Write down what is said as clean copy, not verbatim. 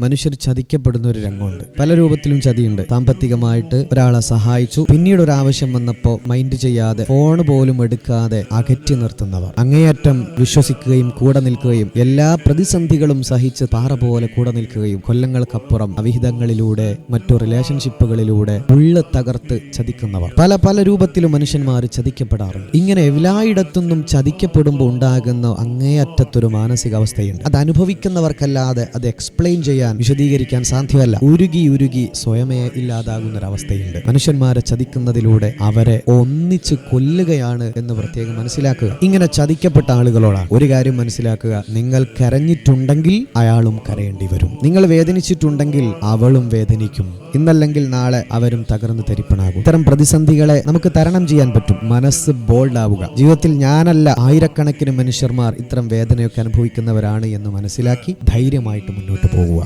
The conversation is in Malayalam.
മനുഷ്യർ ചതിക്കപ്പെടുന്ന ഒരു രംഗമുണ്ട്. പല രൂപത്തിലും ചതിയുണ്ട്. സാമ്പത്തികമായിട്ട് ഒരാളെ സഹായിച്ചു, പിന്നീട് ഒരു ആവശ്യം വന്നപ്പോൾ മൈൻഡ് ചെയ്യാതെ ഫോൺ പോലും എടുക്കാതെ അകറ്റി നിർത്തുന്നവർ, അങ്ങേയറ്റം വിശ്വസിക്കുകയും കൂടെ നിൽക്കുകയും എല്ലാ പ്രതിസന്ധികളും സഹിച്ച് പാറ പോലെ കൂടെ നിൽക്കുകയും കൊല്ലങ്ങൾക്കപ്പുറം അവിഹിതങ്ങളിലൂടെ മറ്റു റിലേഷൻഷിപ്പുകളിലൂടെ ഉള്ള് തകർത്ത് ചതിക്കുന്നവർ. പല രൂപത്തിലും മനുഷ്യന്മാർ ചതിക്കപ്പെടാറുണ്ട്. ഇങ്ങനെ എല്ലായിടത്തുനിന്നും ചതിക്കപ്പെടുമ്പോൾ ഉണ്ടാകുന്ന അങ്ങേയറ്റത്തൊരു മാനസികാവസ്ഥയുണ്ട്. അത് അനുഭവിക്കുന്നവർക്കല്ലാതെ അത് എക്സ്പ്ലെയിൻ ചെയ്യാൻ, വിശദീകരിക്കാൻ സാധ്യമല്ല. ഉരുകി സ്വയമേ ഇല്ലാതാകുന്നൊരവസ്ഥയുണ്ട്. മനുഷ്യന്മാരെ ചതിക്കുന്നതിലൂടെ അവരെ ഒന്നിച്ച് കൊല്ലുകയാണ് എന്ന് പ്രത്യേകം മനസ്സിലാക്കുക. ഇങ്ങനെ ചതിക്കപ്പെട്ട ആളുകളോടാണ് ഒരു കാര്യം മനസ്സിലാക്കുക: നിങ്ങൾ കരഞ്ഞിട്ടുണ്ടെങ്കിൽ അയാളും കരയേണ്ടി വരും. നിങ്ങൾ വേദനിച്ചിട്ടുണ്ടെങ്കിൽ അവളും വേദനിക്കും. ഇന്നല്ലെങ്കിൽ നാളെ അവരും തകർന്ന് തരിപ്പണാകും. ഇത്തരം പ്രതിസന്ധികളെ നമുക്ക് തരണം ചെയ്യാൻ പറ്റും. മനസ്സ് ബോൾഡ് ആവുക. ജീവിതത്തിൽ ഞാനല്ല, ആയിരക്കണക്കിന് മനുഷ്യന്മാർ ഇത്തരം വേദനയൊക്കെ അനുഭവിക്കുന്നവരാണ് എന്ന് മനസ്സിലാക്കി ധൈര്യമായിട്ട് മുന്നോട്ട് പോകുക.